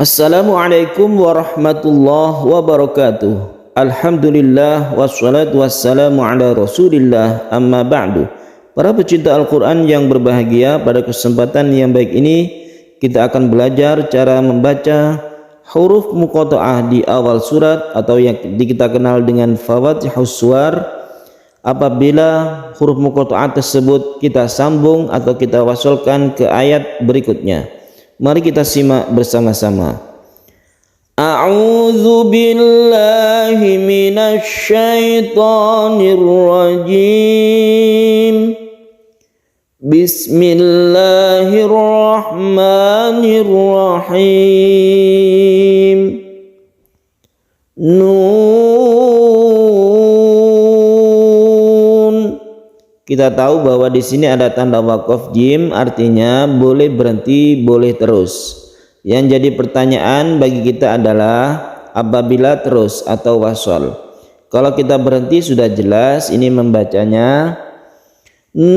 Assalamualaikum warahmatullahi wabarakatuh. Alhamdulillah wassalatu wassalamu ala rasulillah, amma ba'du. Para pecinta Al-Quran yang berbahagia, pada kesempatan yang baik ini kita akan belajar cara membaca huruf muqatta'ah di awal surat atau yang kita kenal dengan Fawathihus Suwar. Apabila huruf muqatta'ah tersebut kita sambung atau kita wasalkan ke ayat berikutnya. Mari kita simak bersama-sama. A'udzu billahi minasy syaithanir rajim. Bismillahirrahmanirrahim. Kita tahu bahwa di sini ada tanda waqaf jim, artinya boleh berhenti, boleh terus. Yang jadi pertanyaan bagi kita adalah apabila terus atau wasol. Kalau kita berhenti sudah jelas, ini membacanya nun.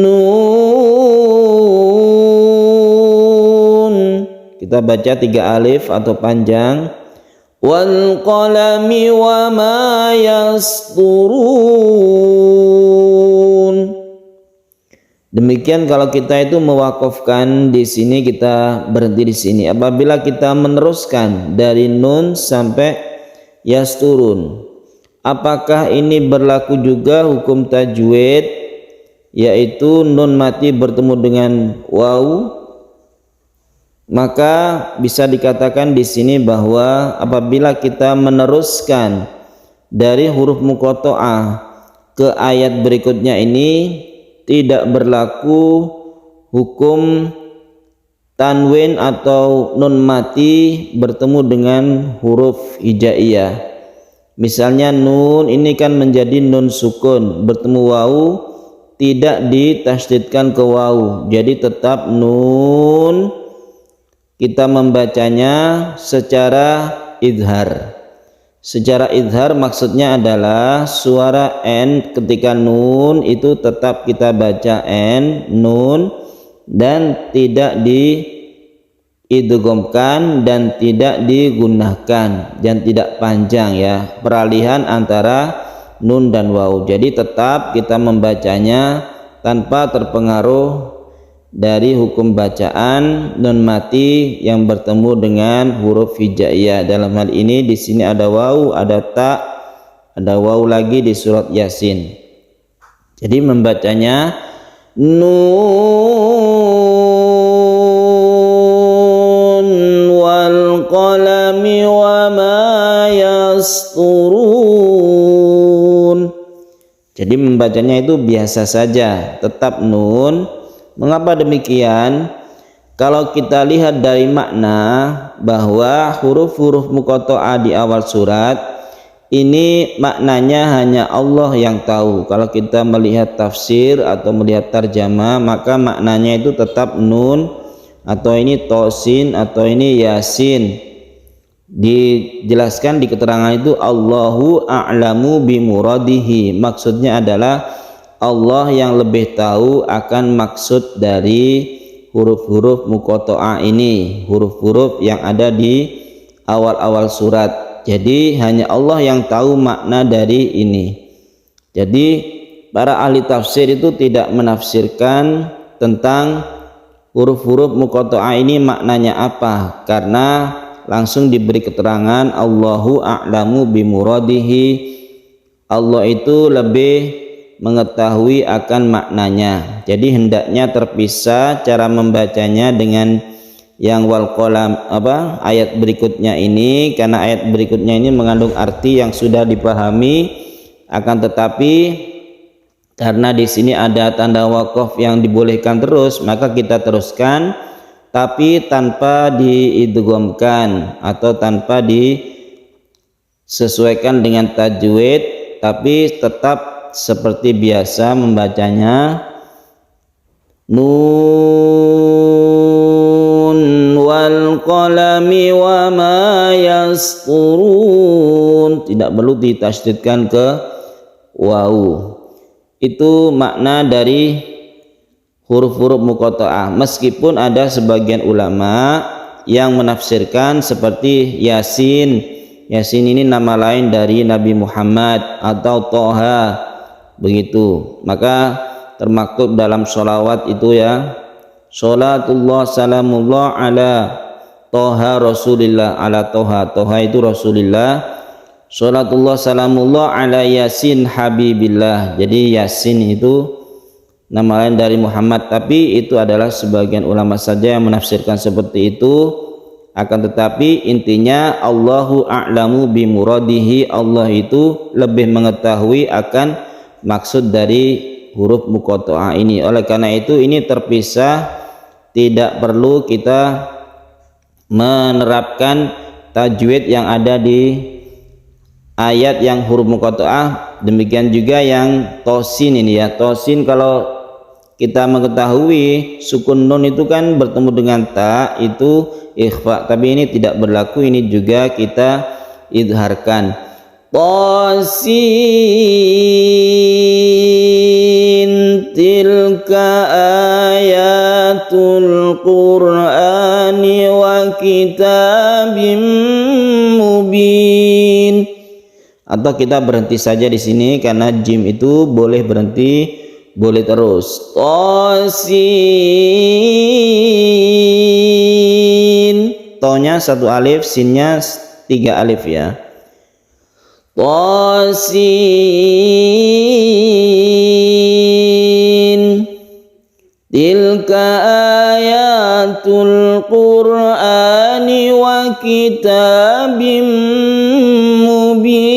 Kita baca 3 alif atau panjang. Wal qalami wa ma yasturun. Demikian kalau kita itu mewakafkan di sini, kita berhenti di sini. Apabila kita meneruskan dari nun sampai yasturun, apakah ini berlaku juga hukum tajwid, yaitu nun mati bertemu dengan waw? Maka bisa dikatakan di sini bahwa apabila kita meneruskan dari huruf muqatta'ah ke ayat berikutnya ini, tidak berlaku hukum tanwin atau nun mati bertemu dengan huruf hijaiyah. Misalnya nun ini kan menjadi nun sukun, bertemu waw, tidak ditasydidkan ke waw, jadi tetap nun. Kita membacanya secara idhar. Secara idhar maksudnya adalah suara n ketika nun itu tetap kita baca n, nun, dan tidak diidghamkan dan tidak digunakan dan tidak panjang ya, peralihan antara nun dan waw. Jadi tetap kita membacanya tanpa terpengaruh dari hukum bacaan nun mati yang bertemu dengan huruf hijaiyah. Dalam hal ini di sini ada waw, ada ta, ada waw lagi di surat Yasin. Jadi membacanya nun wal qalami wa ma yasturun. Jadi membacanya itu biasa saja, tetap nun. Mengapa demikian? Kalau kita lihat dari makna bahwa huruf-huruf muqatta'ah di awal surat ini maknanya hanya Allah yang tahu. Kalau kita melihat tafsir atau melihat tarjamah, maka maknanya itu tetap nun, atau ini tosin, atau ini yasin. Dijelaskan di keterangan itu Allahu a'lamu bimuradihi. Maksudnya adalah Allah yang lebih tahu akan maksud dari huruf-huruf muqatta'ah ini, huruf-huruf yang ada di awal-awal surat. Jadi hanya Allah yang tahu makna dari ini. Jadi para ahli tafsir itu tidak menafsirkan tentang huruf-huruf muqatta'ah ini maknanya apa, karena langsung diberi keterangan Allahu a'lamu bimuradihi. Allah itu lebih mengetahui akan maknanya. Jadi hendaknya terpisah cara membacanya dengan yang wal qalam ayat berikutnya ini, karena ayat berikutnya ini mengandung arti yang sudah dipahami. Akan tetapi karena di sini ada tanda waqaf yang dibolehkan terus, maka kita teruskan tapi tanpa diidghamkan atau tanpa disesuaikan dengan tajwid, tapi tetap seperti biasa membacanya nun wal qalami wa ma yasturun, tidak perlu ditasydidkan ke waw. Itu makna dari huruf-huruf muqatta'ah. Meskipun ada sebagian ulama yang menafsirkan seperti Yasin. Yasin ini nama lain dari Nabi Muhammad, atau Toha, begitu. Maka termaktub dalam sholawat itu ya, sholatullah salamullah ala Toha Rasulillah, ala Toha, Toha itu Rasulillah, sholatullah salamullah ala Yasin Habibillah. Jadi Yasin itu nama lain dari Muhammad, tapi itu adalah sebagian ulama saja yang menafsirkan seperti itu. Akan tetapi intinya Allahu a'lamu bimuradihi, Allah itu lebih mengetahui akan maksud dari huruf muqatta'ah ini. Oleh karena itu ini terpisah, tidak perlu kita menerapkan tajwid yang ada di ayat yang huruf muqatta'ah. Demikian juga yang tosin ini ya, tosin kalau kita mengetahui sukun nun itu kan bertemu dengan ta itu ikhfa, tapi ini tidak berlaku, ini juga kita idharkan. Tasin tilka ayatul qur'ani wa kitabim mubin. Atau kita berhenti saja di sini karena jim itu boleh berhenti, boleh terus. Tosin, tonya 1 alif, sinnya 3 alif ya. Tosin tilka ayatul qur'ani wa kitabim mubin.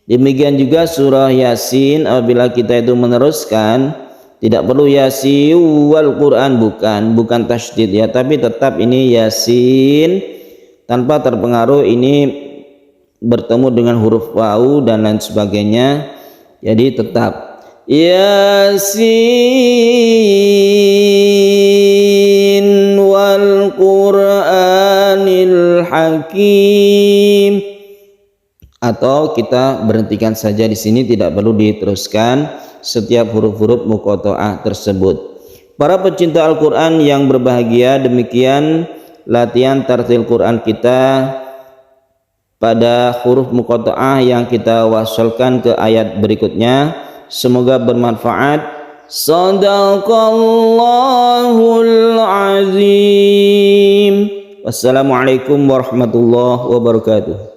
Demikian juga surah Yasin, apabila kita itu meneruskan tidak perlu Yasin wal Quran, bukan tasydid ya, tapi tetap ini Yasin tanpa terpengaruh ini bertemu dengan huruf wawu dan lain sebagainya. Jadi tetap Yasin wal Qur'anil Hakim. Atau kita berhentikan saja di sini, tidak perlu diteruskan setiap huruf-huruf muqatta'ah tersebut. Para pecinta Al-Quran yang berbahagia, demikian latihan tartil Quran kita pada huruf muqatta'ah yang kita wasalkan ke ayat berikutnya. Semoga bermanfaat. Shadaqallahul azim. Wassalamualaikum warahmatullahi wabarakatuh.